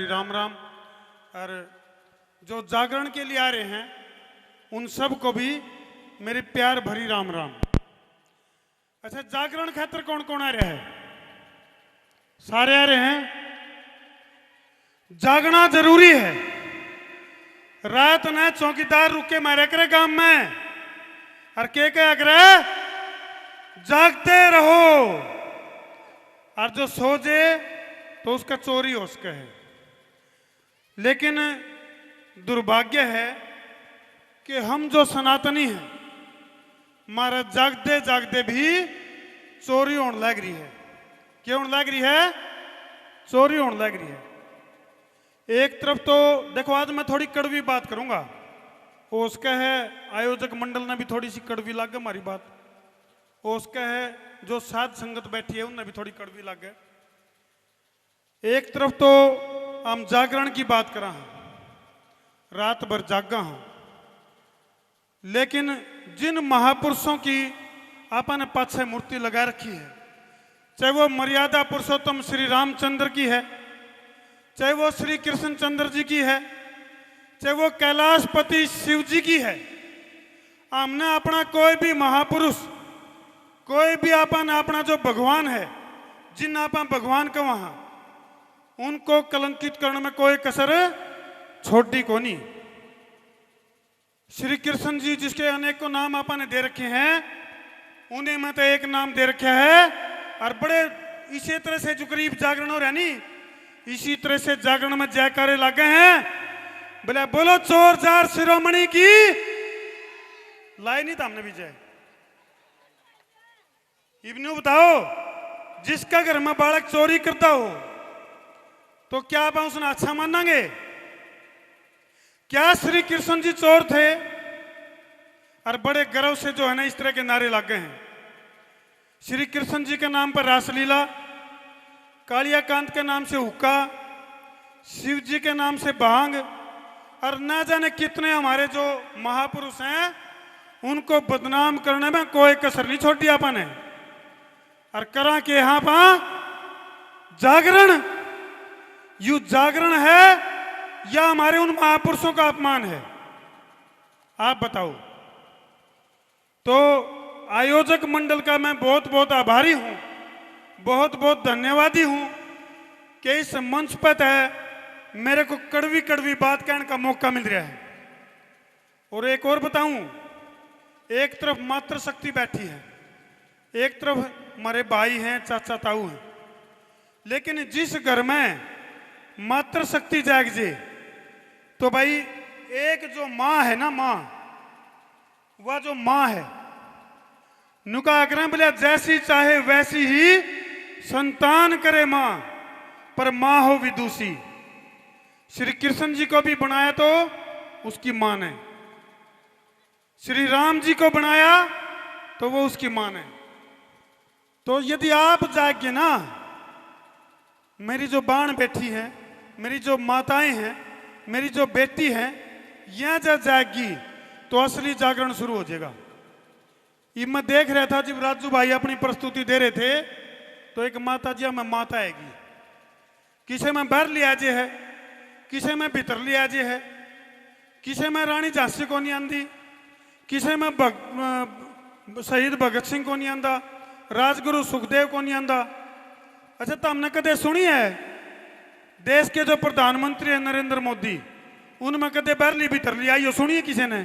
राम राम। और जो जागरण के लिए आ रहे हैं उन सब को भी मेरी प्यार भरी राम राम। अच्छा, जागरण खातर कौन कौन आ रहा है? सारे आ रहे हैं। जागना जरूरी है। रात न चौकीदार रुके मारे करे गांव में और के करे जागते रहो, और जो सो जे तो उसका चोरी हो सके है। लेकिन दुर्भाग्य है कि हम जो सनातनी हैं हमारा जागते जागते भी चोरी होने लग रही है। क्यों होने लग रही है? चोरी होने लग रही है। एक तरफ तो देखो, आज मैं थोड़ी कड़वी बात करूंगा, वो उसका है आयोजक मंडल ने भी थोड़ी सी कड़वी लग हमारी बात, वो उसका है जो साध संगत बैठी है उनने भी थोड़ी कड़वी लग गए। एक तरफ तो हम जागरण की बात करा हैं, रात भर जागा हूं, लेकिन जिन महापुरुषों की आपने पाछे मूर्ति लगा रखी है, चाहे वो मर्यादा पुरुषोत्तम श्री रामचंद्र की है, चाहे वो श्री कृष्ण चंद्र जी की है, चाहे वो कैलाशपति शिव जी की है, हमने अपना कोई भी महापुरुष, कोई भी अपना जो भगवान है, जिन आप भगवान का वहां उनको कलंकित करने में कोई कसर छोड़ी को नहीं। श्री कृष्ण जी जिसके अनेकों नाम आपने दे रखे हैं, उन्हें में तो एक नाम दे रखा है। और बड़े इसी तरह से जो करीब जागरण हो रहा नहीं, इसी तरह से जागरण में जयकारे लगे हैं। बोले बोलो चोर जार शिरोमणि की, लाई नहीं था हमने भी जय। इब्नू बताओ, जिसका घर में बालक चोरी करता हो तो क्या आप उसने अच्छा मानेंगे? क्या श्री कृष्ण जी चोर थे? और बड़े गर्व से जो है ना इस तरह के नारे लगे हैं। श्री कृष्ण जी के नाम पर रासलीला, कालिया कांत के नाम से हुक्का, शिव जी के नाम से भांग, और न जाने कितने हमारे जो महापुरुष हैं उनको बदनाम करने में कोई कसर नहीं छोड़ी आपने। और करा के यहां पर जागरण, यू जागरण है या हमारे उन महापुरुषों का अपमान है? आप बताओ। तो आयोजक मंडल का मैं बहुत बहुत आभारी हूं, बहुत बहुत धन्यवादी हूं कि इस मंच पर है मेरे को कड़वी कड़वी बात कहने का मौका मिल रहा है। और एक और बताऊं, एक तरफ मातृशक्ति बैठी है, एक तरफ हमारे भाई हैं, चाचा ताऊ हैं, लेकिन जिस घर में मातृशक्ति जाग जे तो भाई एक जो माँ है ना, माँ, वह जो माँ है नुका आग्रह बोले जैसी चाहे वैसी ही संतान करे माँ, पर माँ हो विदुषी। श्री कृष्ण जी को भी बनाया तो उसकी माँ ने, श्री राम जी को बनाया तो वो उसकी माँ ने। तो यदि आप जागे ना, मेरी जो बाण बैठी है, मेरी जो माताएं हैं, मेरी जो बेटी है, यह जब जाएगी तो असली जागरण शुरू हो जाएगा। ये मैं देख रहा था जब राजू भाई अपनी प्रस्तुति दे रहे थे, तो एक माता जी में माता आएगी, किसे में बाहर लिया जे है, किसे में भीतर लिया जे है, किसे में रानी झांसी को नहीं आंदी, किसे में शहीद भगत सिंह को नहीं आंदा, राजगुरु सुखदेव को नहीं आंदा। अच्छा, तो हमने कदे सुनी है देश के जो प्रधानमंत्री है नरेंद्र मोदी, उनमें कदे बैरली भीतर लिया यो सुनिए किसी ने?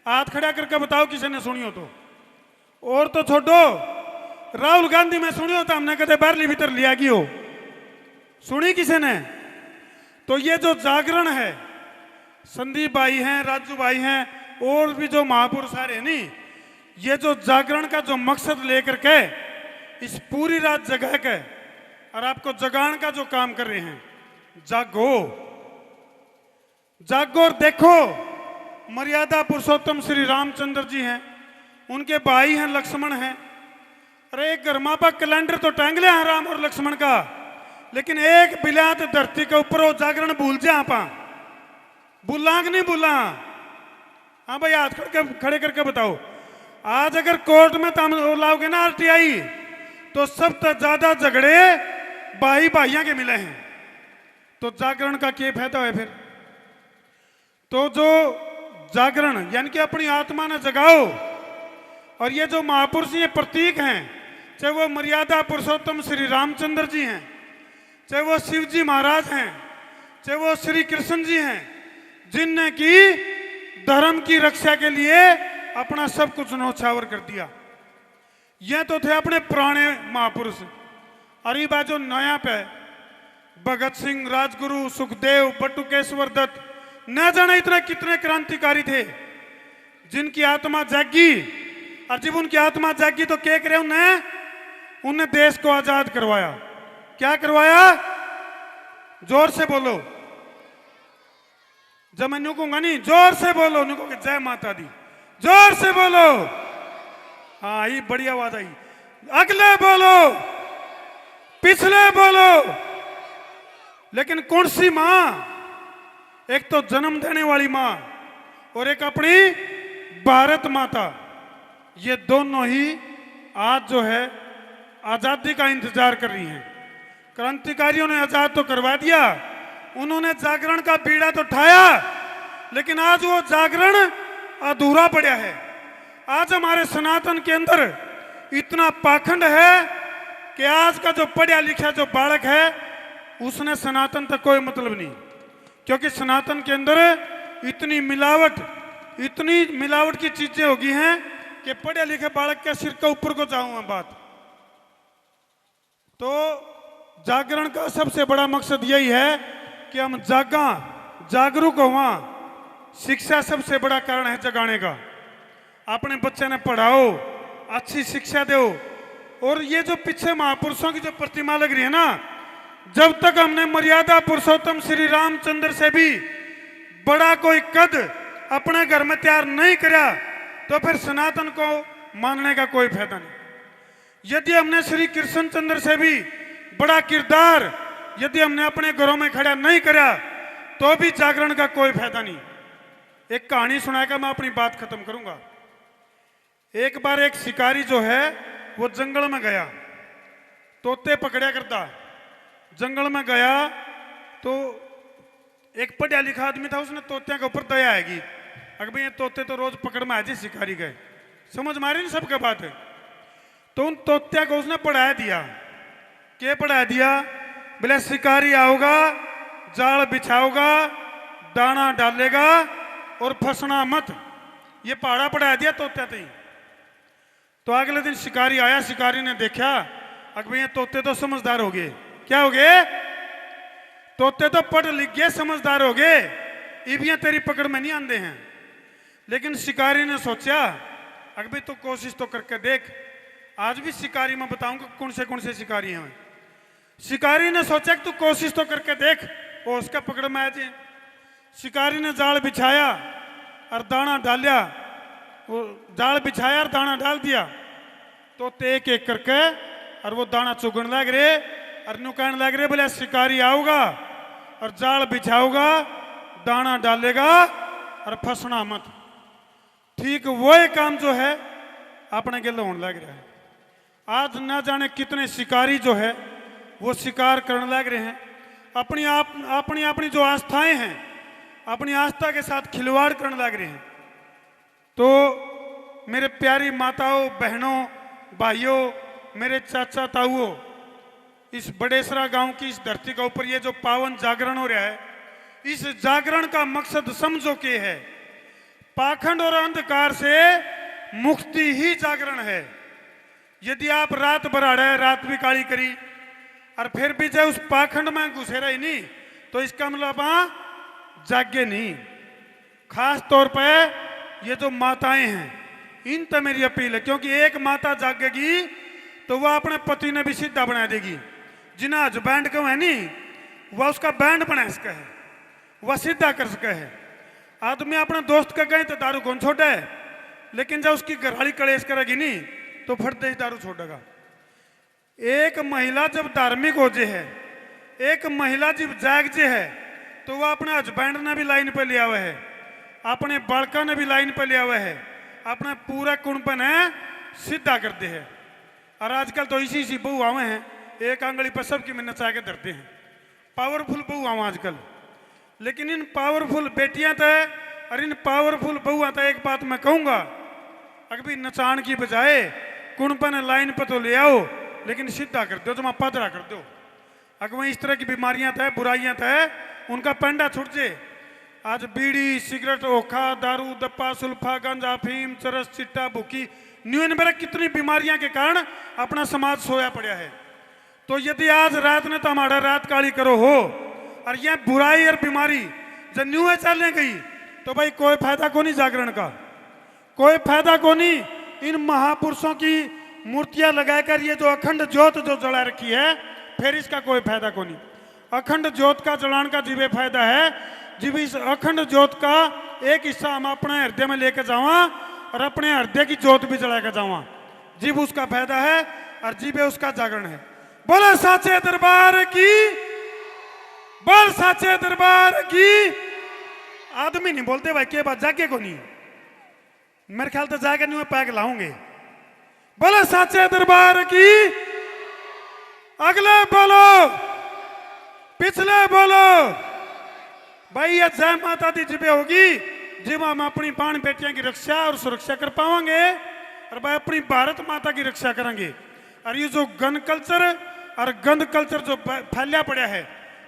हाथ खड़ा करके बताओ किसी ने सुनी हो तो। और तो छोड़ो, राहुल गांधी में सुनी हो तो हमने कदे बैरली भीतर लिया की हो? सुनी किसी ने? तो ये जो जागरण है, संदीप भाई हैं, राजू भाई हैं, और भी जो महापुरुष आ रहे हैं नहीं, ये जो जागरण का जो मकसद लेकर के इस पूरी रात जगा के और आपको जगाने का जो काम कर रहे हैं, जागो, जागो और देखो। मर्यादा पुरुषोत्तम श्री रामचंद्र जी हैं, उनके भाई हैं लक्ष्मण हैं। अरे एक गर्मा पर कैलेंडर तो टांग लिया राम और लक्ष्मण का, लेकिन एक बिलात धरती के ऊपर वो जागरण भूल जा आप बुला कि नहीं बुला? हाँ भाई, हाथ खड़े करके बताओ। आज अगर कोर्ट में तुम लाओगे ना आरटीआई, तो सबसे ज्यादा झगड़े भाई भाइयों के मिले हैं। तो जागरण का क्या फायदा है फिर? तो जो जागरण यानी कि अपनी आत्मा ने जगाओ, और ये जो महापुरुष ये प्रतीक हैं, चाहे वो मर्यादा पुरुषोत्तम श्री रामचंद्र जी हैं, चाहे वो शिव जी महाराज हैं, चाहे वो श्री कृष्ण जी हैं, जिनने की धर्म की रक्षा के लिए अपना सब कुछ न्यौछावर कर दिया। ये तो थे अपने पुराने महापुरुष। अरे बाजो नया पे भगत सिंह, राजगुरु, सुखदेव, बटुकेश्वर दत्त, न जाने इतने कितने क्रांतिकारी थे जिनकी आत्मा जागी। और जब उनकी आत्मा जागी तो क्या करे? उन्हें देश को आजाद करवाया। क्या करवाया? जोर से बोलो। जब मैं न्यू कहूंगा नहीं, जोर से बोलो। न्यू कहोगे जय माता दी, जोर से बोलो। हाँ, ये बढ़िया आवाज आई। अगले बोलो, पिछले बोलो। लेकिन कौन सी मां? एक तो जन्म देने वाली मां और एक अपनी भारत माता। ये दोनों ही आज जो है आजादी का इंतजार कर रही हैं। क्रांतिकारियों ने आजाद तो करवा दिया, उन्होंने जागरण का बीड़ा तो उठाया, लेकिन आज वो जागरण अधूरा पड़ा है। आज हमारे सनातन के अंदर इतना पाखंड है कि आज का जो पढ़ा लिखा जो बालक है उसने सनातन तक कोई मतलब नहीं, क्योंकि सनातन के अंदर इतनी मिलावट की चीजें होगी हैं कि पढ़े लिखे बालक के सिर के ऊपर को जाऊंगा बात। तो जागरण का सबसे बड़ा मकसद यही है कि हम जागरूक हों। शिक्षा सबसे बड़ा कारण है जगाने का। अपने बच्चे ने पढ़ाओ, अच्छी शिक्षा दो। और ये जो पीछे महापुरुषों की जो प्रतिमा लग रही है ना, जब तक हमने मर्यादा पुरुषोत्तम श्री रामचंद्र से भी बड़ा कोई कद अपने घर में तैयार नहीं करा, तो फिर सनातन को मानने का कोई फायदा नहीं। यदि हमने श्री कृष्ण चंद्र से भी बड़ा किरदार यदि हमने अपने घरों में खड़ा नहीं करा, तो भी जागरण का कोई फायदा नहीं। एक कहानी सुनाकर मैं अपनी बात खत्म करूंगा। एक बार एक शिकारी जो है वो जंगल में गया, तोते पकड़ा करता। जंगल में गया तो एक पढ़ा लिखा आदमी था, उसने तोतिया के ऊपर दया आएगी। अगर भाई ये तोते तो रोज पकड़ में आज शिकारी गए, समझ मारी नहीं सबके बात है। तो उन तोतिया को उसने पढ़ा दिया। क्या पढ़ा दिया? बोले शिकारी आओगा, जाल बिछाओगा, दाना डालेगा और फंसना मत। ये पहाड़ा पढ़ा दिया तोते थी। तो अगले दिन शिकारी आया, शिकारी ने देखा अगर ये तोते तो समझदार हो गए। क्या हो गए? तोते तो पढ़ लिख गए, समझदार हो गए, इबियां तेरी पकड़ में नहीं आंदे हैं। लेकिन शिकारी ने सोचा अगर भाई तू कोशिश तो करके देख। आज भी शिकारी में बताऊंगा कौन से शिकारी हैं। शिकारी ने सोचा कि तू कोशिश तो करके देख, वो उसका पकड़ में आ जाए। शिकारी ने जाल बिछाया और दाना डालिया। वो जाल बिछाया और दाना डाल दिया। तो एक एक करके और वो दाना चुगने लग रहे और नु कहने लग रहे, बोले शिकारी आऊगा और जाल बिछाऊगा, दाना डालेगा और फंसना मत। ठीक वही काम जो है अपने गिले होने लग रहा है। आज न जाने कितने शिकारी जो है वो शिकार करने लग रहे हैं। अपनी जो आस्थाएं हैं, अपनी आस्था के साथ खिलवाड़ करने लग रहे हैं। तो मेरे प्यारी माताओं, बहनों, भाइयों, मेरे चाचा ताऊओं, इस बड़ेसरा गांव की इस धरती के ऊपर ये जो पावन जागरण हो रहा है, इस जागरण का मकसद समझो के है पाखंड और अंधकार से मुक्ति ही जागरण है। यदि आप रात भराड़े, रात भी काली करी और फिर भी जब उस पाखंड में घुसे रही नहीं, तो इसका मतलब आप जागे नहीं। खास तौर पर ये जो माताएं हैं, इन तो मेरी अपील है, क्योंकि एक माता जागेगी तो वह अपने पति ने भी सीधा बना देगी। जिन्हें हजबैंड को है नहीं, वह उसका बैंड बना सके है, वह सीधा कर सके है। आदमी अपने दोस्त का कहें तो दारू कौन छोड़े है, लेकिन जब उसकी घरवाली कलेश करेगी नहीं तो फट दे दारू छोड़ेगा। एक महिला जब धार्मिक हो जे है, एक महिला जब जाग जे है, तो वह अपने हजबैंड ने भी लाइन पे लिया हुआ है, अपने बालका ने भी लाइन पे लिया हुआ है, अपने पूरा कुंपन ने सीधा कर दे है। और आजकल तो इसी बहू आवे हैं, एक आंगली पर सबकी मिन्नत चाह के धरते हैं। पावरफुल बहू आऊँ आजकल, लेकिन इन पावरफुल बेटियां तो है और इन पावरफुल बहुआ तो एक बात मैं कहूंगा, अगर भी नचाण की बजाय कुणपन लाइन पर तो ले आओ, लेकिन सीधा कर दो, तुम पादरा कर दो। अगर वहीं इस तरह की बीमारियां तो है, बुराइयां तो है, उनका पंडा छुट जाए। आज बीड़ी, सिगरेट, ओखा, दारू, दप्पा, सुल्फा, गांजा, अफीम, चरस, चिट्टा, भूखी, न्यू इनमें कितनी बीमारियां के कारण अपना समाज सोया पड़ा है। तो यदि आज रात ने तो हमारा रात काली करो हो और यह बुराई और बीमारी जब न्यू चलने गई तो भाई कोई फायदा को नहीं जागरण का, कोई फायदा को नहीं। इन महापुरुषों की मूर्तियां लगाकर ये जो अखंड ज्योत जो जला रखी है, फिर इसका कोई फायदा को नहीं। अखंड ज्योत का जलाने का जीवे फायदा है, जीव इस अखंड ज्योत का एक हिस्सा हम अपने हृदय में लेकर जावा और अपने हृदय की ज्योत भी जला कर जावा, जीव उसका फायदा है और जीवे उसका जागरण है। बोलो साचे दरबार की, बोल साचे दरबार की। आदमी नहीं बोलते भाई, के बात जाके को नहीं, मेरे ख्याल तो जाके नहीं मैं पैक लाऊंगे। बोलो साचे दरबार की, अगले बोलो, पिछले बोलो। भाई ये जय माता दी जिबे होगी, जिब हम अपनी पान बेटियां की रक्षा और सुरक्षा कर पाएंगे और भाई अपनी भारत माता की रक्षा करेंगे। और ये जो गन कल्चर और गंद कल्चर जो फैलिया पड़ा है,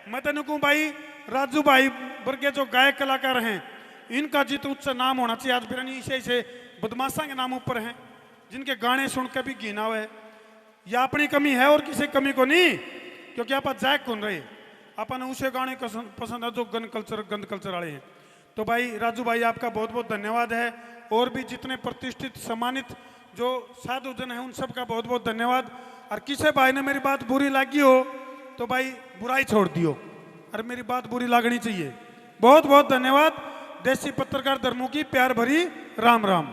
मैं तेन कहूँ भाई राजू भाई वर्गे जो गायक कलाकार हैं, इनका जित उच्च नाम होना चाहिए। आज बिरानी ऐसे बदमाशा के नाम ऊपर हैं, जिनके गाने सुन के भी घिना हुआ है। यह अपनी कमी है और किसी कमी को नहीं, क्योंकि आप जायक कौन रहे, अपन उसे गाने पसंद है जो गन कल्चर गंद कल्चर वाले हैं। तो भाई राजू भाई आपका बहुत बहुत धन्यवाद है, और भी जितने प्रतिष्ठित सम्मानित जो साधु जन हैं उन सब का बहुत बहुत धन्यवाद। और किसी भाई ने मेरी बात बुरी लगी हो तो भाई बुराई छोड़ दियो, और मेरी बात बुरी लगनी चाहिए। बहुत बहुत धन्यवाद। देसी पत्रकार धर्मों की प्यार भरी राम राम।